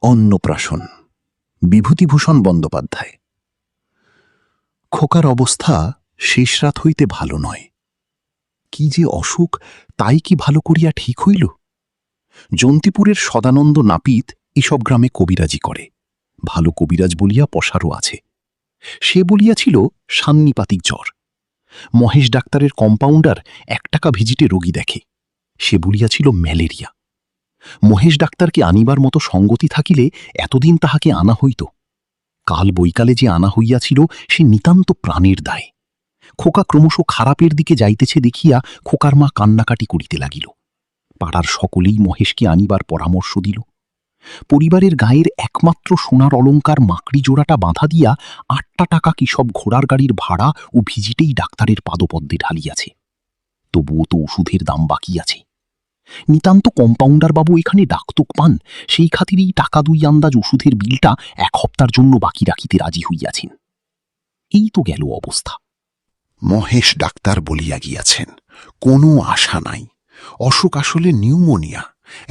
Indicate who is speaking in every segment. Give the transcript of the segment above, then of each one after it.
Speaker 1: অন্নপ্রাশন, বিভূতিভূষণ বন্দ্যোপাধ্যায়। খোকার অবস্থা শেষ রাত হইতে ভালো নয়। কি যে অসুখ, তাই কি ভালো করিয়া ঠিক হইল? জন্তিপুরের সদানন্দ নাপিত এসব গ্রামে কবিরাজি করে, ভালো কবিরাজ বলিয়া পসারও আছে। সে বলিয়াছিল সান্নিপাতিক জ্বর। মহেশ ডাক্তারের কম্পাউন্ডার 1 টাকা ভিজিটে রোগী দেখে, সে বলিয়াছিল ম্যালেরিয়া। মহেশ ডাক্তারকে আনিবার মতো সঙ্গতি থাকিলে এতদিন তাহাকে আনা হইত। কাল বৈকালে যে আনা হইয়াছিল সে নিতান্ত প্রাণের দায়। খোকা ক্রমশ খারাপের দিকে যাইতেছে দেখিয়া খোকার মা কান্নাকাটি করিতে লাগিল। পাড়ার সকলেই মহেশকে আনিবার পরামর্শ দিল। পরিবারের গায়ের একমাত্র সোনার অলঙ্কার মাকড়ি জোড়াটা বাঁধা দিয়া 8টা টাকা কি সব ঘোড়ার গাড়ির ভাড়া ও ভিজিটেই ডাক্তারের পাদপদ্মে ঢালিয়াছে। তবুও তো ওষুধের দাম বাকি আছে। নিতান্ত কম্পাউন্ডার বাবু এখানে ডাক্তক পান, সেই খাতিরেই টাকা 2 আন্দাজ ওষুধের বিলটা 1 সপ্তাহের জন্য বাকি রাখিতে রাজি হইয়াছেন। এই তো গেল অবস্থা।
Speaker 2: মহেশ ডাক্তার বলিয়া গিয়াছেন, কোনো আশা নাই। অসুখ আসলে নিউমোনিয়া,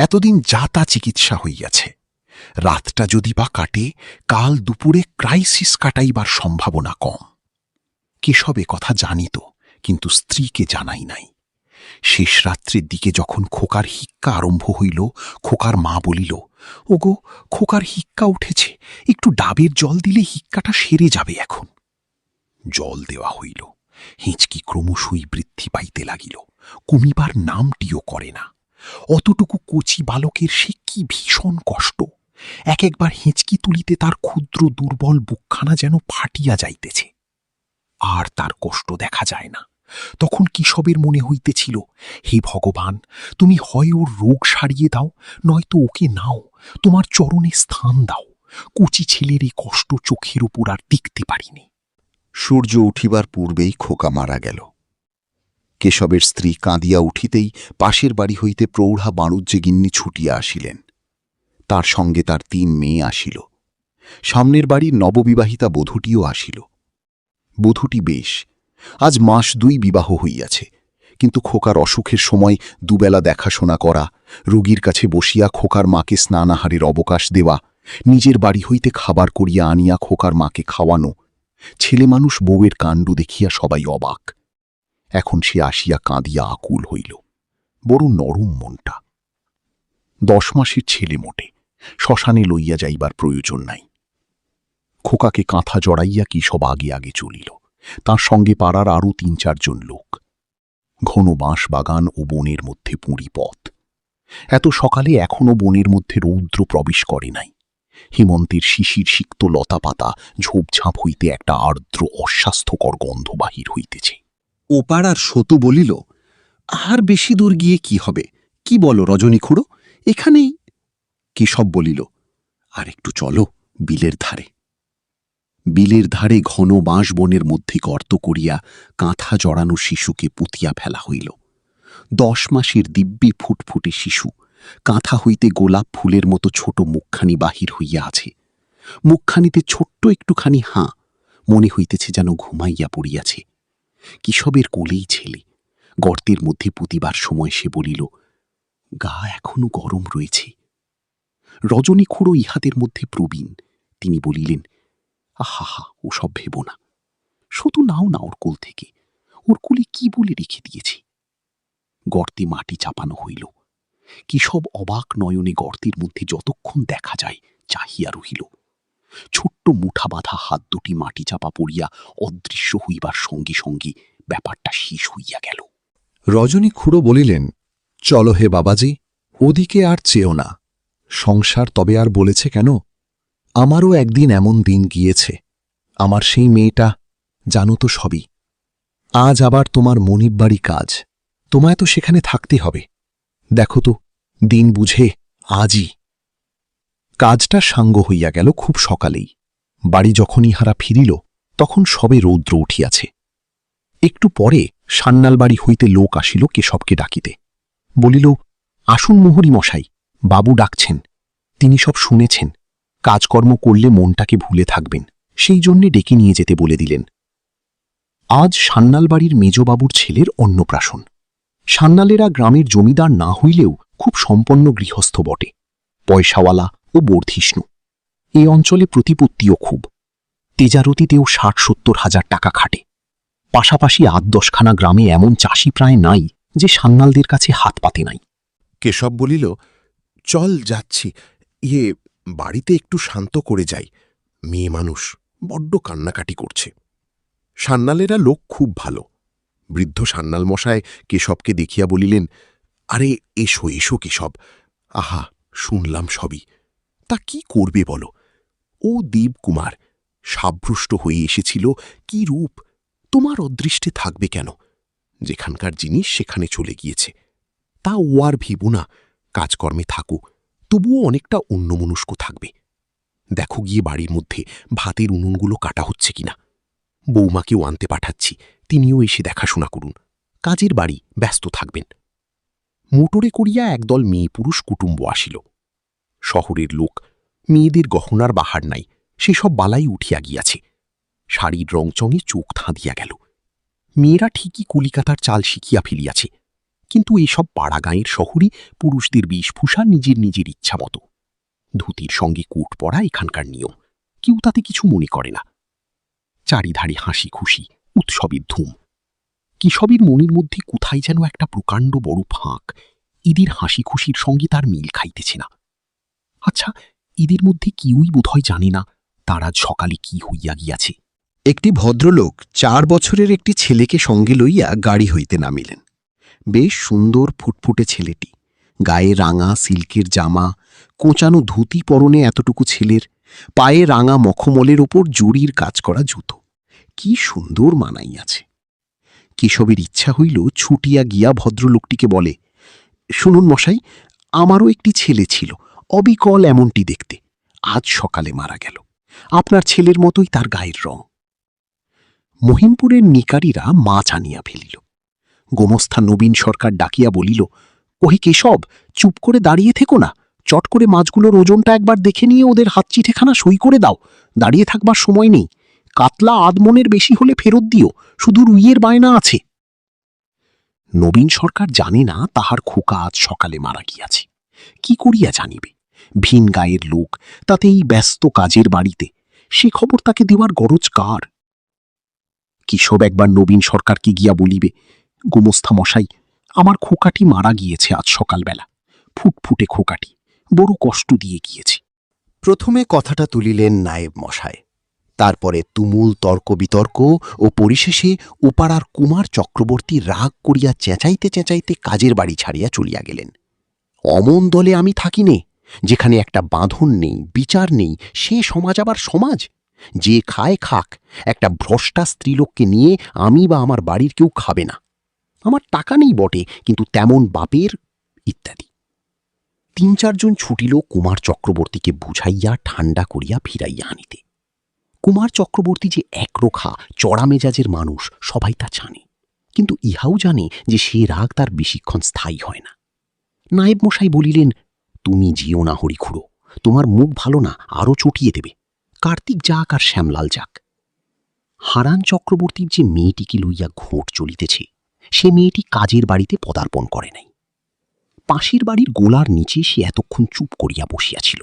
Speaker 2: এতদিন যা তা চিকিৎসা হইয়াছে। রাতটা যদি বা কাটে, কাল দুপুরে ক্রাইসিস কাটাইবার সম্ভাবনা কম। কেশব কথা জানিত, কিন্তু স্ত্রীকে জানাই নাই। শেষ রাত্রের দিকে যখন খোকার হিক্কা আরম্ভ হইল, খোকার মা বলিল, ওগো, খোকার হিক্কা উঠেছে, একটু ডাবের জল দিলে হিক্কাটা সেরে যাবে এখন। জল দেওয়া হইল। হিঁচকি ক্রমশই বৃদ্ধি পাইতে লাগিল, কমিবার নামটিও করে না। অতটুকু কচি বালকের সে কি ভীষণ কষ্ট! একবার হিঁচকি তুলিতে তার ক্ষুদ্র দুর্বল বুকখানা যেন ফাটিয়া যাইতেছে। আর তার কষ্ট দেখা যায় না। তখন কেশবের মনে হইতেছিল, হে ভগবান, তুমি হয় ওর রোগ সারিয়ে দাও, নয়তো ওকে নাও, তোমার চরণে স্থান দাও। কচি ছেলের এই কষ্ট চোখের উপর আর দেখতে পারিনি। সূর্য উঠিবার পূর্বেই খোকা মারা গেল। কেশবের স্ত্রী কাঁদিয়া উঠিতেই পাশের বাড়ি হইতে প্রৌঢ়া বাণুজ্যে গিন্নি ছুটিয়া আসিলেন। তার সঙ্গে তার 3 মেয়ে আসিল। সামনের বাড়ির নববিবাহিতা বধূটিও আসিল। বধূটি বেশ, আজ মাস 2 বিবাহ হইয়াছে, কিন্তু খোকার অসুখের সময় দুবেলা দেখাশোনা করা, রোগীর কাছে বসিয়া খোকার মাকে স্নানাহারের অবকাশ দেওয়া, নিজের বাড়ি হইতে খাবার করিয়া আনিয়া খোকার মাকে খাওয়ানো, ছেলে মানুষ বউয়ের কাণ্ড দেখিয়া সবাই অবাক। এখন সে আসিয়া কাঁদিয়া আকুল হইল। বড় নরম মনটা। 10 মাসের ছেলে মোটে, শ্মশানে লইয়া যাইবার প্রয়োজন নাই। খোকাকে কাঁথা জড়াইয়া কি সব আগে আগে চলিল, তার সঙ্গে পাড়ার আরও 3-4 জন লোক। ঘন বাঁশ বাগান ও বনের মধ্যে পুঁড়ি পথ। এত সকালে এখনও বনের মধ্যে রৌদ্র প্রবেশ করে নাই। হেমন্তের শিশির সিক্ত লতা পাতা ঝোপঝাপ হইতে একটা আর্দ্র অস্বাস্থ্যকর গন্ধ বাহির হইতেছে।
Speaker 3: ওপাড়ার সতু বলিল, আর বেশি দূর গিয়ে কি হবে? কি বলো রজনী খুড়ো, এখানেই। কেশব বলিল, আর একটু চলো বিলের ধারে। বিলের ধারে ঘন বাঁশ বনের মধ্যে গর্ত করিয়া কাঁথা জড়ানো শিশুকে পুঁতিয়া ফেলা হইল। 10 মাসের দিব্যি ফুটফুটে শিশু, কাঁথা হইতে গোলাপ ফুলের মতো ছোট মুখখানি বাহির হইয়া আছে। মুখখানিতে ছোট্ট একটুখানি হাঁ, মনে হইতেছে যেন ঘুমাইয়া পড়িয়াছে। কেশবের কোলেই ছেলে। গর্তের মধ্যে পুঁতিবার সময় সে বলিল, গা এখনো গরম রয়েছে। রজনী খুড়ো ইহাদের মধ্যে প্রবীণ, তিনি বলিলেন, আহা, ওসব ভেব না, শুধু নাও না ওর কোল থেকে, ওর কোলে কি বলে রেখে দিয়েছি। গর্তে মাটি চাপানো হইল। কেশব অবাক নয়নে গর্তের মধ্যে যতক্ষণ দেখা যায় চাহিয়া রহিল। ছোট্ট মুঠা বাঁধা হাত দুটি মাটি চাপা পড়িয়া অদৃশ্য হইবার সঙ্গে সঙ্গে ব্যাপারটা শেষ হইয়া গেল।
Speaker 4: রজনী খুড়ো বলিলেন, চলো হে বাবাজি, ওদিকে আর চেও না। সংসার তবে আর বলেছে কেন? আমারও একদিন এমন দিন গিয়েছে। আমার সেই মেয়েটা, জানো তো সবই। আজ আবার তোমার মনিব বাড়ি কাজ, তোমায় তো সেখানে থাকতে হবে। দেখো তো, দিন বুঝে আজই। কাজটা সাঙ্গ হইয়া গেল খুব সকালেই। বাড়ি যখন ইহারা ফিরিল, তখন সবে রৌদ্র উঠিয়াছে। একটু পরে সান্নাল বাড়ি হইতে লোক আসিল কেশবকে ডাকিতে। বলিল, আসুন মুহুরী মশাই, বাবু ডাকছেন। তিনি সব শুনেছেন, কাজকর্ম করলে মনটাকে ভুলে থাকবেন, সেই জন্যে ডেকে নিয়ে যেতে বলে দিলেন। আজ সান্নাল বাড়ির মেজবাবুর ছেলের অন্নপ্রাশন। সান্নালেরা গ্রামের জমিদার না হইলেও খুব সম্পন্ন গৃহস্থ বটে। পয়সাওয়ালা,
Speaker 1: ও বর্ধিষ্ণু। এই অঞ্চলে প্রতিপত্তিও খুব। তেজারতিতেও ৬০-৭০ হাজার টাকা খাটে। পাশাপাশি ৮-১০খানা গ্রামে এমন চাষি প্রায় নাই যে সান্যালদের কাছে হাত পাতে নাই।
Speaker 2: কেশব বলিল, চল যাচ্ছি, বাড়িতে একটু শান্ত করে যাই। মেয়ে মানুষ বড্ড কান্নাকাটি করছে। সান্যালেরা লোক খুব ভালো। বৃদ্ধ সান্যাল মশায় কেশবকে দেখিয়া বলিলেন, আরে এসো এসো কেশব, আহা শুনলাম সবই। তা কি করবে বলো? ও দেবকুমার সাবভ্রষ্ট হয়ে এসেছিল, কি রূপ! তোমার অদৃষ্টে থাকবে কেন? যেখানকার জিনিস সেখানে চলে গিয়েছে। তা ও আর ভেবো না, কাজকর্মে থাকো, তবুও অনেকটা অন্যমনস্ক থাকবে। দেখো গিয়ে বাড়ির মধ্যে ভাতের উনুনগুলো কাটা হচ্ছে কিনা। বৌমাকেও আনতে পাঠাচ্ছি, তিনিও এসে দেখাশোনা করুন। কাজের বাড়ি, ব্যস্ত থাকবেন। মোটরে করিয়া একদল মেয়ে পুরুষ কুটুম্ব আসিল। শহরের লোক, মেয়েদের গহনার বাহার নাই, সেসব বালাই উঠিয়া গিয়াছে। শাড়ির রংচঙে চোখ ধাঁধিয়া গেল। মেয়েরা ঠিকই কলিকাতার চাল শিখিয়া ফেলিয়াছে, কিন্তু এসব পাড়া গাঁয়ের শহরই পুরুষদের বেশভূষা নিজের নিজের ইচ্ছা মতো। ধুতির সঙ্গে কোট পরা এখানকার নিয়ম, কেউ তাতে কিছু মনে করে না। চারিধারে হাসি খুশি, উৎসবের ধুম। কেশবের মনের মধ্যে কোথায় যেন একটা প্রকাণ্ড বড় ফাঁক। ঈদের হাসি খুশির সঙ্গে তার মিল খাইতেছে না। আচ্ছা, ঈদের মধ্যে কেউই বোধহয় জানে না তার আজ সকালে কি হইয়া গিয়াছে।
Speaker 3: একটি ভদ্রলোক ৪ বছরের একটি ছেলেকে সঙ্গে লইয়া গাড়ি হইতে নামিলেন। বেশ সুন্দর ফুটফুটে ছেলেটি, গায়ে রাঙা সিল্কের জামা, কোঁচানো ধুতি পরনে এতটুকু ছেলের, পায়ে রাঙা মখমলের ওপর জরির কাজ করা জুতো। কি সুন্দর মানাইয়াছে! কেশবের ইচ্ছা হইল ছুটিয়া গিয়া ভদ্রলোকটিকে বলে, শুনুন মশাই, আমারও একটি ছেলে ছিল, অবিকল এমনটি দেখতে, আজ সকালে মারা গেল। আপনার ছেলের মতোই তার গায়ের রং। মহিমপুরের নিকারীরা মাছ আনিয়া ফেলিল। গোমস্থা নবীন সরকার ডাকিয়া বলিল, ওহে কেশব, চুপ করে দাঁড়িয়ে থেকো না, চট করে মাছগুলোর ওজনটা একবার দেখে নিয়ে ওদের হাতচিঠেখানা সই করে দাও। দাঁড়িয়ে থাকবার সময় নেই। কাতলা আধমনের বেশি হলে ফেরত দিও, শুধু রুইয়ের বায়না আছে। নবীন সরকার জানে না তাহার খোকা আজ সকালে মারা গিয়াছে। কি করিয়া জানিবে? ভিন গায়ের লোক, তাতে এই ব্যস্ত কাজের বাড়িতে, সে খবর তাকে দেওয়ার গরজ কার? কেশব একবার নবীন সরকারকে গিয়া বলিবে, গোমস্থা মশাই, আমার খোকাটি মারা গিয়েছে আজ সকালবেলা। ফুটফুটে খোকাটি, বড় কষ্ট দিয়ে গিয়েছে।
Speaker 1: প্রথমে কথাটা তুলিলেন নায়েব মশায়, তারপরে তুমুল তর্ক বিতর্ক ও পরিশেষে ওপাড়ার কুমার চক্রবর্তী রাগ করিয়া চেঁচাইতে চেঁচাইতে কাজের বাড়ি ছাড়িয়া চলিয়া গেলেন। অমন দলে আমি থাকি নে, যেখানে একটা বাঁধন নেই, বিচার নেই, সে সমাজ আবার সমাজ। যে খায় খাক, একটা ভ্রষ্টা স্ত্রীলোককে নিয়ে আমি বা আমার বাড়ির কেউ খাবে না। আমার টাকা নেই বটে, কিন্তু তেমন বাপের, ইত্যাদি। ৩-৪ জন ছুটিল কুমার চক্রবর্তীকে বুঝাইয়া ঠান্ডা করিয়া ফিরাইয়া আনিতে। কুমার চক্রবর্তী যে একরোখা চড়া মেজাজের মানুষ, সবাই তা জানে, কিন্তু ইহাও জানে যে সে রাগ তার বেশিক্ষণ স্থায়ী হয় না। নায়েব মশাই বলিলেন, তুমি যেও না হরিখুড়ো, তোমার মুখ ভালো না, আরও চটিয়ে দেবে। কার্তিক যাক আর শ্যামলাল যাক। হারান চক্রবর্তীর যে মেয়েটিকে লইয়া ঘোট চলিতেছে, সে মেয়েটি কাজের বাড়িতে পদার্পণ করে নাই। পাশের বাড়ির গোলার নিচে সে এতক্ষণ চুপ করিয়া বসিয়াছিল।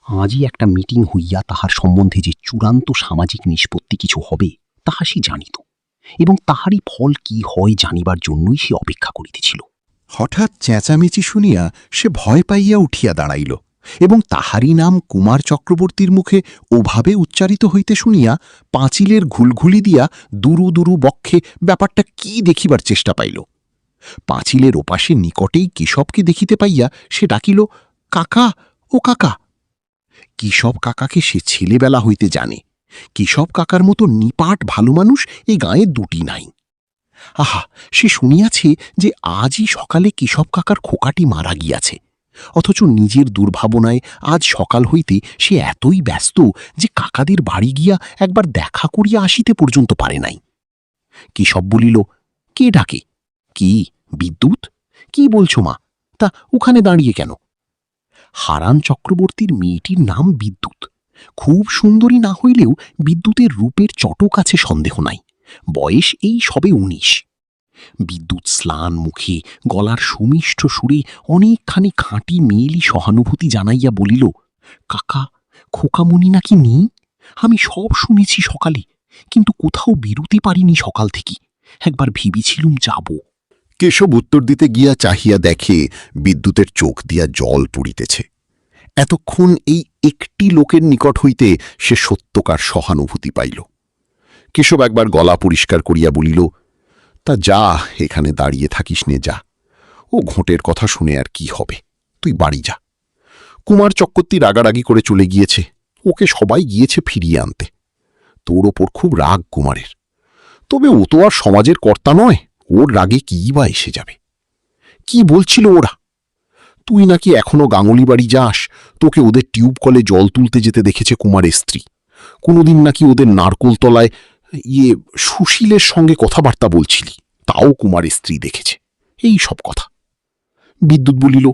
Speaker 1: আজই একটা মিটিং হইয়া তাহার সম্বন্ধে যে চূড়ান্ত সামাজিক নিষ্পত্তি কিছু হবে, তাহা সে জানিত, এবং তাহারই ফল কি হয় জানিবার জন্যই সে অপেক্ষা করিতেছিল।
Speaker 2: হঠাৎ চেঁচামেচি শুনিয়া সে ভয় পাইয়া উঠিয়া দাঁড়াইল, এবং তাহারই নাম কুমার চক্রবর্তীর মুখে ওভাবে উচ্চারিত হইতে শুনিয়া পাঁচিলের ঘুলঘুলি দিয়া দুরু দুরু বক্ষে ব্যাপারটা কি দেখিবার চেষ্টা পাইল। পাঁচিলের ওপাশে নিকটেই কেশবকে দেখিতে পাইয়া সে ডাকিল, কাকা, ও কাকা। কেশব কাকাকে সে ছেলেবেলা হইতে জানে। কেশব কাকার মতো নিপাট ভালো মানুষ এ গাঁয়ে দুটি নাই। আহা, সে শুনিয়াছে যে আজই সকালে কেশব কাকার খোকাটি মারা গিয়াছে, অথচ নিজের দুর্ভাবনায় আজ সকাল হইতে সে এতই ব্যস্ত যে কাকাদের বাড়ি গিয়া একবার দেখা করিয়া আসিতে পর্যন্ত পারে নাই। কেশব বলিল, কে ডাকে? কি বিদ্যুৎ? কি বলছো মা? তা ওখানে দাঁড়িয়ে কেন? হারান চক্রবর্তীর মেয়েটির নাম বিদ্যুৎ। খুব সুন্দরী না হইলেও বিদ্যুতের রূপের চটক আছে সন্দেহ নাই। বয়স এই সবে ১৯। বিদ্যুৎ স্লান মুখে, গলার সুমিষ্ট সুরে অনেকখানি খাঁটি মেয়েলি সহানুভূতি জানাইয়া বলিল,
Speaker 1: কাকা, খোকামণি নাকি নেই? আমি সব শুনেছি সকালে, কিন্তু কোথাও বেরুতে পারিনি সকাল থেকে। একবার ভেবেছিলুম যাব।
Speaker 2: কেশব উত্তর দিতে গিয়া চাহিয়া দেখে বিদ্যুতের চোখ দিয়া জল পড়িতেছে। এতক্ষণ এই একটি লোকের নিকট হইতে সে সত্যকার সহানুভূতি পাইল। কেশব একবার গলা পরিষ্কার করিয়া বলিল, তা যা, এখানে দাঁড়িয়ে থাকিস নে, যা। ও ঘোঁটের কথা শুনে আর কি হবে, তুই বাড়ি যা। কুমার চক্রবর্তী রাগারাগি করে চলে গিয়েছে, ওকে সবাই গিয়েছে ফিরিয়ে আনতে। তোর ওপর খুব রাগ কুমারের, তবে ও তো আর সমাজের কর্তা নয়, ওর রাগে কী বা এসে যাবে। কি বলছিল ওরা? তুই নাকি এখনো গাঙ্গুলি বাড়ি যাস, তোকে ওদের টিউব কলে জল তুলতে যেতে দেখেছে কুমারের স্ত্রী। কোনোদিন নাকি ওদের নারকোল তলায় সুশীলের সঙ্গে কথাবার্তা বলছিলি, তাও কুমারের স্ত্রী দেখেছে। এই সব কথা। বিদ্যুৎ বলিল,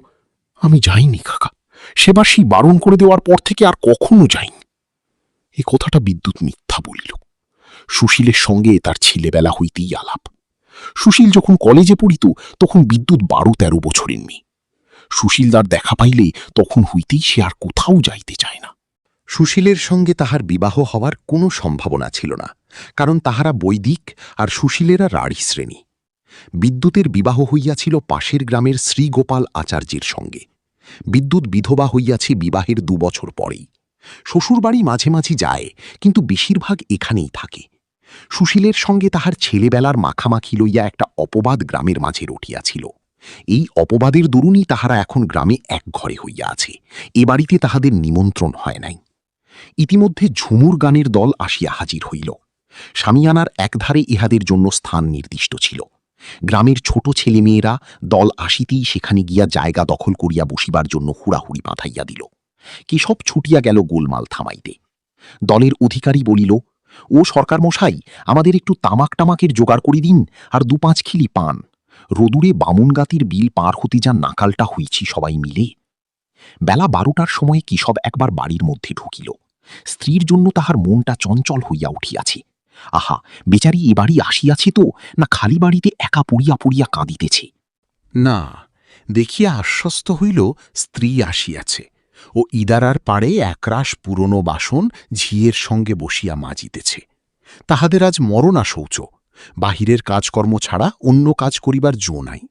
Speaker 2: আমি যাইনি কাকা, সেবার সেই বারণ করে দেওয়ার পর থেকে আর কখনো যাইনি। এ কথাটা বিদ্যুৎ মিথ্যা বলিল। সুশীলের সঙ্গে তার ছেলেবেলা হইতেই আলাপ। সুশীল যখন কলেজে পড়িত তখন বিদ্যুৎ 12-13 বছরের মেয়ে। সুশীলদার দেখা পাইলে তখন হইতেই সে আর কোথাও যাইতে চায় না।
Speaker 3: সুশীলের সঙ্গে তাহার বিবাহ হওয়ার কোনো সম্ভাবনা ছিল না, কারণ তাহারা বৈদিক আর সুশীলেরা রাঢ়ী শ্রেণী। বিদ্যুতের বিবাহ হইয়াছিল পাশের গ্রামের শ্রীগোপাল আচার্যের সঙ্গে। বিদ্যুৎ বিধবা হইয়াছে বিবাহের 2 বছর পরেই। শ্বশুরবাড়ি মাঝে মাঝে যায়, কিন্তু বেশিরভাগ এখানেই থাকে। সুশীলের সঙ্গে তাহার ছেলেবেলার মাখামাখি লইয়া একটা অপবাদ গ্রামের মাঝে রটিয়াছিল। এই অপবাদের দরুনই তাহারা এখন গ্রামে এক ঘরে হইয়া আছে। এ বাড়িতে তাহাদের নিমন্ত্রণ হয় নাই। ইতিমধ্যে ঝুমুর গানের দল আসিয়া হাজির হইল। সামিয়ানার একধারে ইহাদের জন্য স্থান নির্দিষ্ট ছিল। গ্রামের ছোট ছেলেমেয়েরা দল আসিতেই সেখানে গিয়া জায়গা দখল করিয়া বসিবার জন্য হুড়াহুড়ি বাঁধাইয়া দিল। কেশব ছুটিয়া গেল গোলমাল থামাইতে। দলের অধিকারী বলিল, ও সরকার মশাই, আমাদের একটু তামাকের জোগাড় করি দিন, আর 2-5 খিলি পান। রোদুরে বামুনগাতির বিল পার হতে যা নাকালটা হইছি সবাই মিলে। বেলা 12টার সময় কেশব একবার বাড়ির মধ্যে ঢুকিল। স্ত্রীর জন্য তাহার মনটা চঞ্চল হইয়া উঠিয়াছে। আহা, বেচারি এ বাড়ি আসিয়াছে তো, না খালি বাড়িতে একা পড়িয়া পড়িয়া কাঁদিতেছে?
Speaker 2: না, দেখিয়া আশ্বস্ত হইল স্ত্রী আসিয়াছে ও ইদারার পাড়ে একরাশ পুরনো বাসন ঝিয়ের সঙ্গে বসিয়া মাজিতেছে। তাহাদের আজ মরণা শৌচ, বাহিরের কাজকর্ম ছাড়া অন্য কাজ করিবার জো নাই।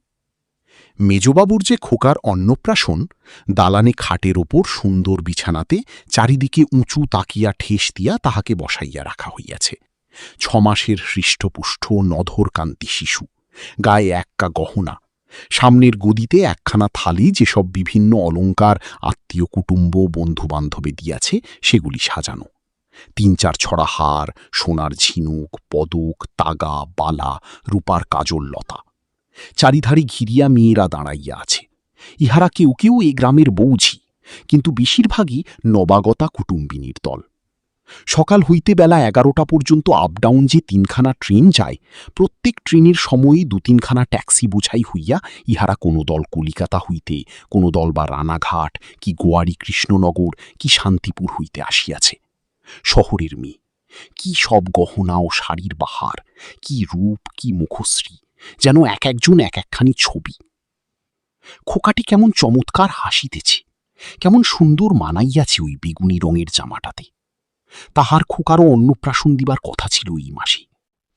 Speaker 2: মেজবাবুর যে খোকার অন্নপ্রাশন, দালানে খাটের ওপর সুন্দর বিছানাতে চারিদিকে উঁচু তাকিয়া ঠেস দিয়া তাহাকে বসাইয়া রাখা হইয়াছে। 6 মাসের হৃষ্টপুষ্ট নধর কান্তি শিশু, গায়ে এককা গহনা, সামনের গদিতে একখানা থালি যেসব বিভিন্ন অলঙ্কার আত্মীয় কুটুম্ব বন্ধুবান্ধবে দিয়াছে সেগুলি সাজানো। 3-4 ছড়া হার, সোনার ঝিনুক, পদক, তাগা, বালা, রূপার কাজল লতা। চারিধারে ঘিরিয়া মেয়েরা দাঁড়াইয়া আছে। ইহারা কেউ কেউ এ গ্রামের বৌঝি, কিন্তু বেশিরভাগই নবাগতা কুটুম্বিনীর দল। সকাল হইতে বেলা 11টা পর্যন্ত আপডাউন যে 3খানা ট্রেন যায়, প্রত্যেক ট্রেনের সময়ই 2-3খানা ট্যাক্সি বোঝাই হইয়া ইহারা কোনো দল কলিকাতা হইতে, কোনো দল বা রানাঘাট, কি গোয়ারি কৃষ্ণনগর, কি শান্তিপুর হইতে আসিয়াছে। শহরের মেয়ে, কি সব গহনা ও শাড়ির বাহার, কি রূপ, কি মুখশ্রী, যেন এক একজন এক একখানি ছবি। খোকাটি কেমন চমৎকার হাসিতেছে, কেমন সুন্দর মানাইয়াছে ওই বেগুনি রঙের জামাটাতে। তাহার খোকারও অন্নপ্রাশন দিবার কথা ছিল এই মাসে।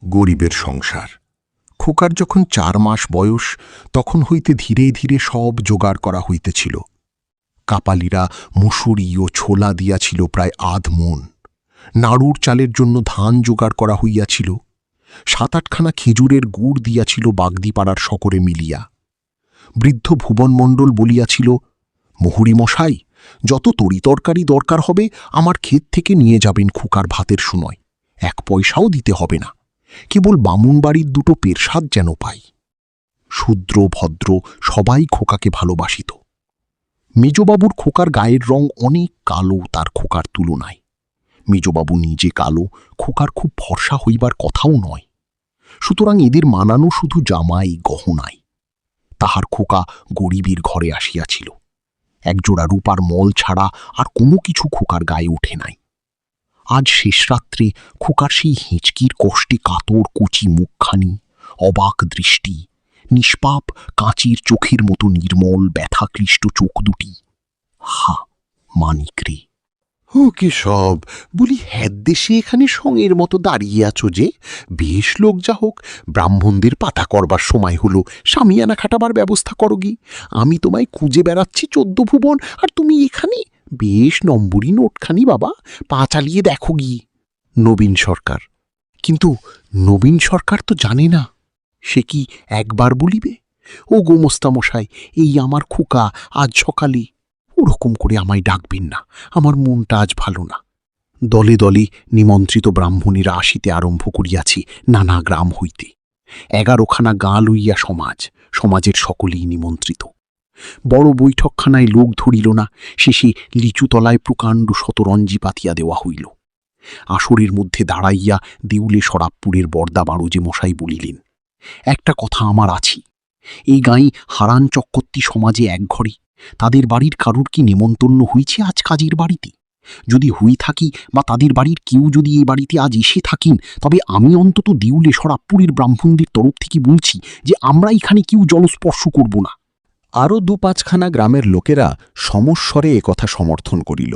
Speaker 2: গরিবের সংসার। খোকার যখন 4 মাস বয়স, তখন হইতে ধীরে ধীরে সব জোগাড় করা হইতেছিল। কাপালিরা মুসুরি ও ছোলা দিয়াছিল প্রায় 1/2 মণ। নাড়ুর চালের জন্য ধান জোগাড় করা হইয়াছিল। 7-8খানা খেজুরের গুড় দিয়াছিল বাগদিপাড়ার সকরে মিলিয়া। বৃদ্ধ ভুবন মণ্ডল বলিয়াছিল, মুহুরি মশাই, যত তরিতরকারি দরকার হবে আমার ক্ষেত থেকে নিয়ে যাবেন খোকার ভাতের সময়, 1 পয়সাও দিতে হবে না, কেবল বামুন বাড়ির 2টো পেরসাদ যেন পাই। শূদ্র ভদ্র সবাই খোকাকে ভালোবাসিত। মেজবাবুর খোকার গায়ের রং অনেক কালো তার খোকার তুলনায়। মেজবাবু নিজে কালো, খোকার খুব ফর্সা হইবার কথাও নয়। সুতরাং এদের মানানো শুধু জামাই গহনায়। তাহার খোকা গরিবের ঘরে আসিয়াছিল। একজোড়া রূপার মল ছাড়া আর কোনো কিছু খোকার গায়ে ওঠে নাই। আজ শেষ রাত্রে খোকার সেই হেঁচকির কষ্টে কাতর কচি মুখখানি, অবাক দৃষ্টি, নিষ্পাপ কাঁচির চোখের মতো নির্মল ব্যথাক্লিষ্ট চোখ দুটি, হা,
Speaker 3: মানিকরি।
Speaker 2: ও কি সব বলি, হ্যাদ দেশে এখানে সঙের মতো দাঁড়িয়ে আছো যে? বেশ লোক যা হোক, ব্রাহ্মণদের পাতা করবার সময় হলো, সামিয়ানা খাটাবার ব্যবস্থা করো গি। আমি তোমায় খুঁজে বেড়াচ্ছি 14 ভুবন, আর তুমি এখানে? বেশ নম্বরী নোটখানি বাবা, পা চালিয়ে দেখো গি।
Speaker 3: নবীন সরকার। কিন্তু নবীন সরকার তো জানে না।
Speaker 2: সে কি একবার বলিবে? ও গোমস্তামশাই, এই আমার খোকা আজ সকালে। ওরকম করে আমায় ডাকবেন না, আমার মনটা আজ ভালো না। দলে দলে নিমন্ত্রিত ব্রাহ্মণেরা আসিতে আরম্ভ করিয়াছি নানা গ্রাম হইতে। 11খানা গাঁ লইয়া সমাজ, সমাজের সকলেই নিমন্ত্রিত। বড় বৈঠকখানায় লোক ধরিল না, শেষে লিচুতলায় প্রকাণ্ড শতরঞ্জি পাতিয়া দেওয়া হইল। আসরের মধ্যে দাঁড়াইয়া দেউলে সরাবপুরের বর্দা বাড়ুজে মশাই বলিলেন, একটা কথা আমার আছি, এই গাঁয়ে হারান চক্রবর্তী সমাজে এক ঘরে, তাদের বাড়ির কারুর কি নেমন্তন্ন হইছে আজ কাজের বাড়িতে? যদি হই থাকি বা তাদের বাড়ির কেউ যদি এই বাড়িতে আজ এসে থাকেন, তবে আমি অন্তত দেউলে সরাবপুরের ব্রাহ্মণদের তরফ থেকে বলছি যে আমরা এখানে কেউ জলস্পর্শ করব না।
Speaker 3: আরও 2-5খানা গ্রামের লোকেরা সমস্বরে একথা সমর্থন করিল।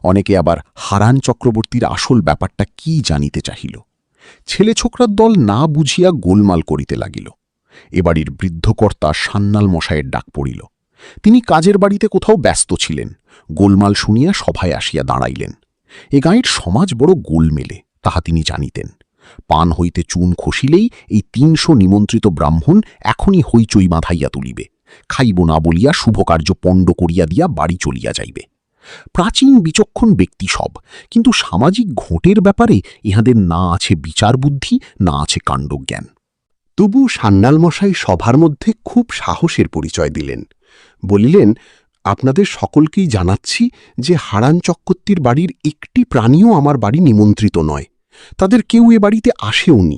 Speaker 3: অনেকে আবার হারান চক্রবর্তীর আসল ব্যাপারটা কি জানিতে চাহিল। ছেলে ছোকরার দল না বুঝিয়া গোলমাল করিতে লাগিল। এবাড়ির বৃদ্ধকর্তা সান্যাল মশায়ের ডাক পড়িল। তিনি কাজের বাড়িতে কোথাও ব্যস্ত ছিলেন। গোলমাল শুনিয়া সভায় আসিয়া দাঁড়াইলেন। এ গাঁয়ের সমাজ বড় গোলমেলে, তাহা তিনি জানিতেন। পান হইতে চুন খসিলেই এই 300 নিমন্ত্রিত ব্রাহ্মণ এখনই হইচই বাঁধাইয়া তুলিবে, খাইব না বলিয়া শুভকার্য পণ্ড করিয়া দিয়া বাড়ি চলিয়া যাইবে। প্রাচীন বিচক্ষণ ব্যক্তি সব, কিন্তু সামাজিক ঘোটের ব্যাপারে ইহাদের না আছে বিচার বুদ্ধি, না আছে কাণ্ডজ্ঞান। তবু সান্যাল মশাই সভার মধ্যে খুব সাহসের পরিচয় দিলেন। বলিলেন, আপনাদের সকলকেই জানাচ্ছি যে হারান চক্রবর্তীর বাড়ির একটি প্রাণীও আমার বাড়ি নিমন্ত্রিত নয়, তাদের কেউ এ বাড়িতে আসেওনি।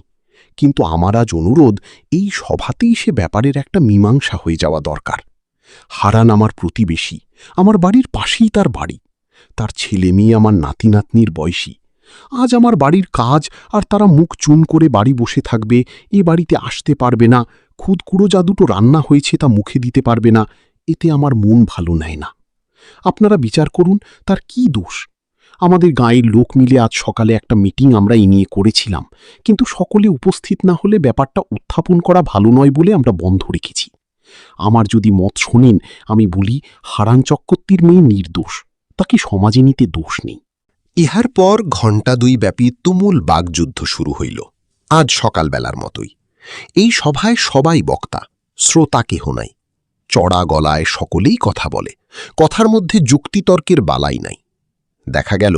Speaker 3: কিন্তু আমার আজ অনুরোধ, এই সভাতেই সে ব্যাপারের একটা মীমাংসা হয়ে যাওয়া দরকার। হারান আমার প্রতিবেশী, আমার বাড়ির পাশেই তার বাড়ি। তার ছেলে মেয়ে আমার নাতি নাতনির বয়সী। আজ আমার বাড়ির কাজ আর তারা মুখ চুন করে বাড়ি বসে থাকবে, এ বাড়িতে আসতে পারবে না, খুদকুড়ো যা দুটো রান্না হয়েছে তা মুখে দিতে পারবে না, এতে আমার মন ভালো নেয় না। আপনারা বিচার করুন, তার কি দোষ? আমাদের গাঁয়ের লোক মিলে আজ সকালে একটা মিটিং আমরা এই নিয়ে করেছিলাম, কিন্তু সকলে উপস্থিত না হলে ব্যাপারটা উত্থাপন করা ভালো নয় বলে আমরা বন্ধ রেখেছি। আমার যদি মত শোনেন, আমি বলি হারান চক্রবর্তীর মেয়ে নির্দোষ, তাকে সমাজে নিতে দোষ নেই।
Speaker 2: ইহার পর ঘণ্টা 2 ব্যাপী তুমুল বাগযুদ্ধ শুরু হইল, আজ সকালবেলার মতোই। এই সভায় সবাই বক্তা, শ্রোতা কেহ নাই। চড়া গলায় সকলেই কথা বলে, কথার মধ্যে যুক্তিতর্কের বালাই নাই। দেখা গেল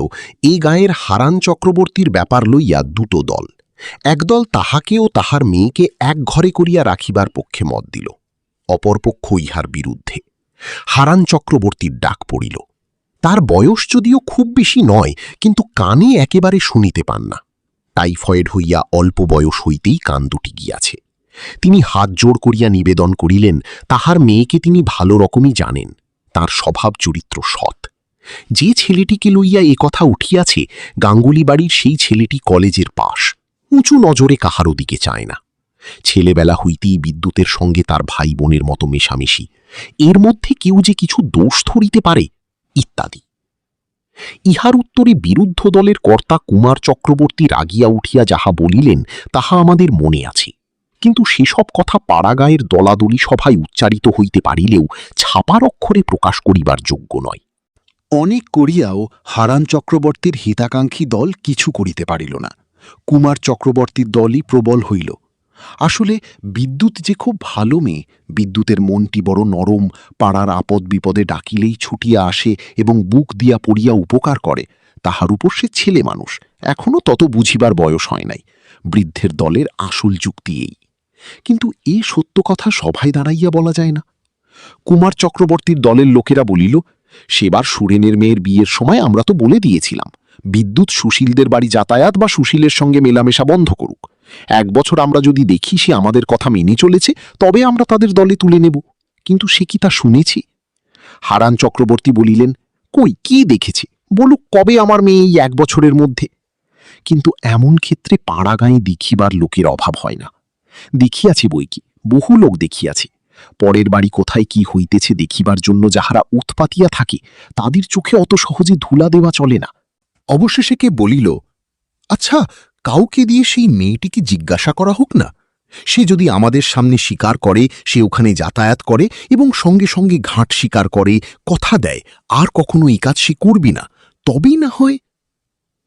Speaker 2: এই গাঁয়ের হারান চক্রবর্তীর ব্যাপার লইয়া 2টো দল। একদল তাহাকে ও তাহার মেয়েকে এক ঘরে করিয়া রাখিবার পক্ষে মত দিল, অপরপক্ষ ইহার বিরুদ্ধে। হারান চক্রবর্তীর ডাক পড়িল। তার বয়স যদিও খুব বেশি নয়, কিন্তু কানে একেবারে শুনিতে পান না। টাইফয়েড হইয়া অল্প বয়স হইতেই কান দুটি গিয়াছে। তিনি হাত জোড় করিয়া নিবেদন করিলেন, তাহার মেয়েকে তিনি ভালো রকমই জানেন, তার স্বভাব চরিত্র সৎ। যে ছেলেটিকে লইয়া এ কথা উঠিয়াছে, গাঙ্গুলি বাড়ির সেই ছেলেটি কলেজের পাশ, উঁচু নজরে কাহারও দিকে চায় না। ছেলেবেলা হইতেই বিদ্যুতের সঙ্গে তার ভাই বোনের মতো মেশামেশি, এর মধ্যে কেউ যে কিছু দোষ ধরিতে পারে, ইত্যাদি। ইহার উত্তরে বিরুদ্ধ দলের কর্তা কুমার চক্রবর্তী রাগিয়া উঠিয়া যাহা বলিলেন তাহা আমাদের মনে আছে, কিন্তু সেসব কথা পাড়াগাঁয়ের দলাদলি সভায় উচ্চারিত হইতে পারিলেও ছাপার অক্ষরে প্রকাশ করিবার যোগ্য নয়।
Speaker 3: অনেক করিয়াও হারান চক্রবর্তীর হিতাকাঙ্ক্ষী দল কিছু করিতে পারিল না। কুমার চক্রবর্তীর দলই প্রবল হইল। আসলে বিদ্যুৎ যে খুব ভালো মেয়ে, বিদ্যুতের মনটি বড় নরম, পাড়ার আপদ বিপদে ডাকিলেই ছুটিয়া আসে এবং বুক দিয়া পড়িয়া উপকার করে। তাহার উপর সে ছেলে মানুষ, এখনও তত বুঝিবার বয়স হয় নাই। বৃদ্ধের দলের আসল যুক্তি এই। কিন্তু এ সত্য কথা সভায় দাঁড়াইয়া বলা যায় না। কুমার চক্রবর্তীর দলের লোকেরা বলিল, সেবার সুরেনের মেয়ের বিয়ের সময় আমরা তো বলে দিয়েছিলাম, বিদ্যুৎ সুশীলদের বাড়ি যাতায়াত বা সুশীলের সঙ্গে মেলামেশা বন্ধ করুক। 1 বছর আমরা যদি দেখি সে আমাদের কথা মেনে চলেছে, তবে আমরা তাদের দলে তুলে নেব। কিন্তু সে কি তা শুনেছি? হারান চক্রবর্তী বলিলেন, কই, কি দেখেছে বলুক, কবে আমার মেয়ে এই 1 বছরের মধ্যে? কিন্তু এমন ক্ষেত্রে পাড়াগাঁয়ে দেখিবার লোকের অভাব হয় না। দেখিয়াছি বই কি, বহু লোক দেখিয়াছে।
Speaker 1: পরের বাড়ি কোথায় কি হইতেছে দেখিবার জন্য যাহারা উৎপাতিয়া থাকে তাদের চোখে অত সহজে ধুলা দেওয়া চলে না।
Speaker 3: অবশেষে কে বলিল, আচ্ছা, কাউকে দিয়ে সেই মেয়েটিকে জিজ্ঞাসা করা হোক না। সে যদি আমাদের সামনে স্বীকার করে সে ওখানে যাতায়াত করে এবং সঙ্গে সঙ্গে ঘাট স্বীকার করে, কথা দেয় আর কখনো এই কাজ সে করবি না, তবেই না হয়।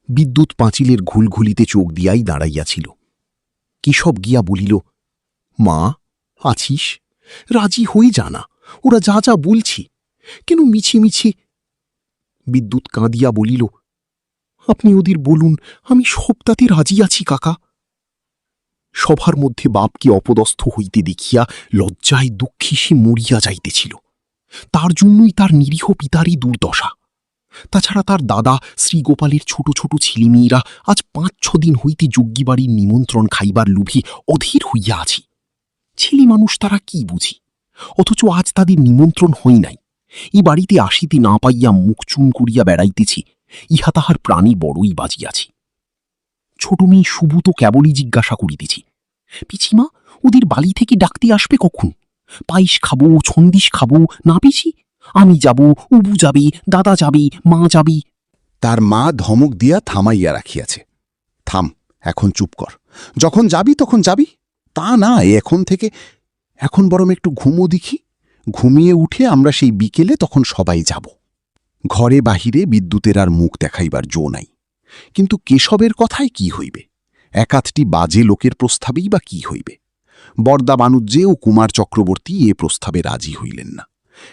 Speaker 3: বিদ্যুৎ পাঁচিলের ঘুলঘুলিতে চোখ দিয়াই দাঁড়াইয়াছিল। কেশব গিয়া বলিল, মা, আছিস? রাজি হই জানা, ওরা যা যা বলছি, কেন মিছি মিছি? বিদ্যুৎ কাঁদিয়া বলিল, আপনি ওদের বলুন, আমি সবটাতে রাজি আছি কাকা। সভার মধ্যে বাপকে অপদস্থ হইতে দেখিয়া লজ্জায় দুঃখী সে মরিয়া যাইতেছিল। তার জন্যই তার নিরীহ পিতারই দুর্দশা। তাছাড়া তার দাদা শ্রীগোপালের ছোট ছোট ছেলেমেয়েরা আজ ৫-৬ দিন হইতে যজ্ঞিবাড়ির নিমন্ত্রণ খাইবার লোভে অধীর হইয়া আছি। ছেলে মানুষ তারা কি বুঝি, অথচ আজ তাদের নিমন্ত্রণ হই নাই। এই বাড়িতে আসিতে না পাইয়া মুখ চুন করিয়া বেড়াইতেছি, ইহা তাহার প্রাণী বড়ই বাজিয়াছি। ছোট মেয়ে শুভু তো কেবলই জিজ্ঞাসা করিতেছি, পিছিমা, ওদের বালি থেকে ডাকতে আসবে কখন? পায়েস খাবো, ছন্দিস খাবো না পিছি? আমি যাব, উবু যাবে, দাদা যাবে, মা যাবে।
Speaker 2: তার মা ধমক দিয়া থামাইয়া রাখিয়াছে। থাম, এখন চুপ কর। যখন যাবি তখন যাবি, তা না এখন বরং একটু ঘুমো দেখি। ঘুমিয়ে উঠে আমরা সেই বিকেলে তখন সবাই যাব। ঘরে বাহিরে বিদ্যুতের আর মুখ দেখাইবার জো নাই। কিন্তু কেশবের কথায় কি হইবে? একাধটি বাজে লোকের প্রস্তাবেই বা কি হইবে? বরদা বাণুজ্যে ও কুমার চক্রবর্তী এ প্রস্তাবে রাজি হইলেন না।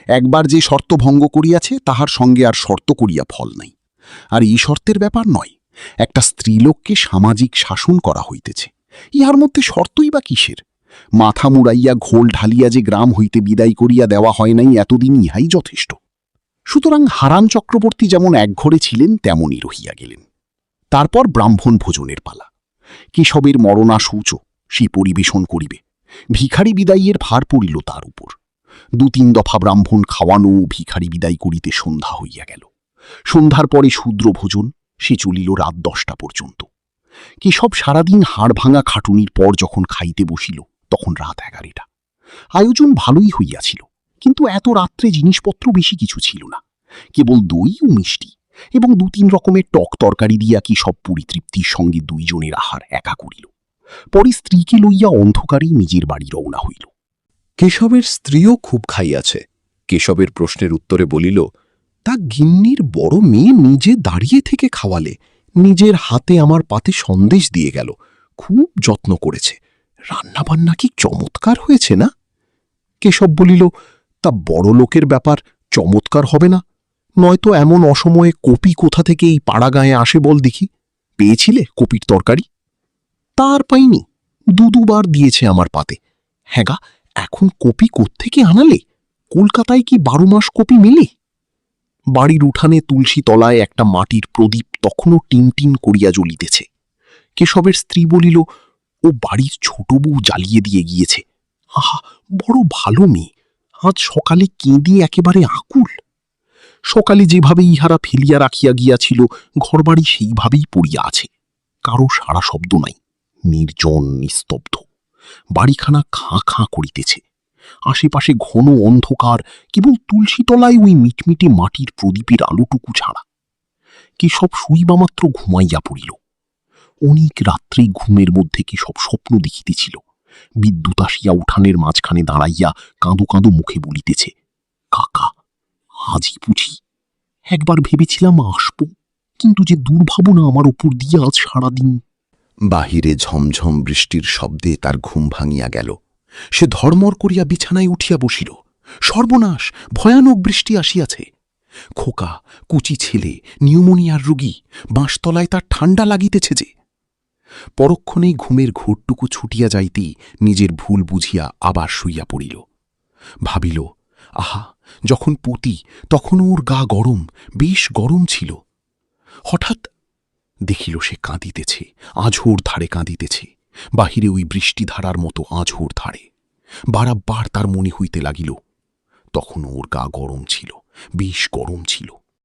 Speaker 2: একবার যে শর্ত ভঙ্গ করিয়াছে তাহার সঙ্গে আর শর্ত করিয়া ফল নাই। আর এই শর্তের ব্যাপার নয়, একটা স্ত্রীলোককে সামাজিক শাসন করা হইতেছে, ইহার মধ্যে শর্তই বা কিসের? মাথা মুড়াইয়া ঘোল ঢালিয়া যে গ্রাম হইতে বিদায় করিয়া দেওয়া হয় নাই এতদিন ইহাই যথেষ্ট। সুতরাং হারান চক্রবর্তী যেমন একঘরে ছিলেন তেমনই রহিয়া গেলেন। তারপর ব্রাহ্মণ ভোজনের পালা। কেশবের মরণাশৌচ সে পরিবেশন করিবে। ভিখারি বিদায়ের ভার পড়িল তার উপর। ২-৩ দফা ব্রাহ্মণ খাওয়ানো ভিখারি বিদায় করিতে সন্ধ্যা হইয়া গেল। সন্ধ্যার পরে শূদ্র ভোজন, সে চলিল রাত ১০টা পর্যন্ত। কেশব সারাদিন হাড় ভাঙা খাটুনির পর যখন খাইতে বসিল তখন রাত ১১টা। আয়োজন ভালোই হইয়াছিল, কিন্তু এত রাত্রে জিনিসপত্র বেশি কিছু ছিল না। কেবল দই ও মিষ্টি এবং ২-৩ রকমের টক তরকারি দিয়া কেশব পরিতৃপ্তির সঙ্গে ২ জনের আহার একা করিল। পরে স্ত্রীকে লইয়া অন্ধকারেই নিজের বাড়ি রওনা হইল।
Speaker 3: কেশবের স্ত্রীও খুব খাইয়াছে। কেশবের প্রশ্নের উত্তরে বলিল, তা গিন্নির বড় মেয়ে নিজে দাঁড়িয়ে থেকে খাওয়ালে, নিজের হাতে আমার পাতে সন্দেশ দিয়ে গেল, খুব যত্ন করেছে। রান্নাবান্না কি চমৎকার হয়েছে না? কেশব বলিল, তা বড় লোকের ব্যাপার চমৎকার হবে না? নয়তো এমন অসময়ে কপি কোথা থেকে এই পাড়াগাঁয়ে আসে বল দেখি? পেয়েছিলে কপির তরকারি? তার পাইনি, ২-২বার দিয়েছে আমার পাতে। হ্যাঁ, এখন কপি কোত্থেকে আনালে? কলকাতায় কি ১২ মাস কপি মেলে? বাড়ির উঠানে তুলসী তলায় একটা মাটির প্রদীপ তখনও টিনটিন করিয়া জ্বলিতেছে। কেশবের স্ত্রী বলিল, ও বাড়ির ছোট বউ জ্বালিয়ে দিয়ে গিয়েছে। আহা, বড় ভালো মেয়ে, আজ সকালে কেঁদে একেবারে আকুল। সকালে যেভাবে ইহারা ফেলিয়া রাখিয়া গিয়াছিল ঘরবাড়ি সেইভাবেই পড়িয়া আছে, কারো সারা শব্দ নাই, নির্জন নিস্তব্ধ। বাড়িখানা খাঁ খাঁ করিতেছে। আশেপাশে ঘন অন্ধকার, কেবল তুলসীতলায় ওই মিটমিটে মাটির প্রদীপের আলোটুকু ছাড়া। কেশব শুইবামাত্র ঘুমাইয়া পড়িল। অনেক রাত্রে ঘুমের মধ্যে কেশব স্বপ্ন দেখিতেছিল। বিদ্যুৎ আসিয়া উঠানের মাঝখানে দাঁড়াইয়া কাঁদো কাঁদো মুখে বলিতেছে, কাকা, আজই বুঝি? একবার ভেবেছিলাম আসব, কিন্তু যে দুর্ভাবনা আমার উপর দিয়ে আজ সারাদিন।
Speaker 2: বাহিরে ঝমঝম বৃষ্টির শব্দে তার ঘুম ভাঙিয়া গেল। সে ধর্মর করিয়া বিছানায় উঠিয়া বসিল। সর্বনাশ, ভয়ানক বৃষ্টি আসিয়াছে। খোকা, কুচি ছেলে, নিউমোনিয়ার রোগী, বাঁশতলায় তার ঠান্ডা লাগিতেছে যে। পরক্ষণেই ঘুমের ঘোরটুকু ছুটিয়া যাইতেই নিজের ভুল বুঝিয়া আবার শুইয়া পড়িল। ভাবিল, আহা, যখন পতি তখনও ওর গা গরম, বেশ গরম ছিল। হঠাৎ দেখিল সে কাঁদিতেছে, আঝোর ধারে কাঁদিতেছে। বাহিরে ওই বৃষ্টিধারার মতো আঝোর ধারে। বারবার তার মনে হইতে লাগিল, তখনও ওর গা গরম ছিল, বেশ গরম ছিল।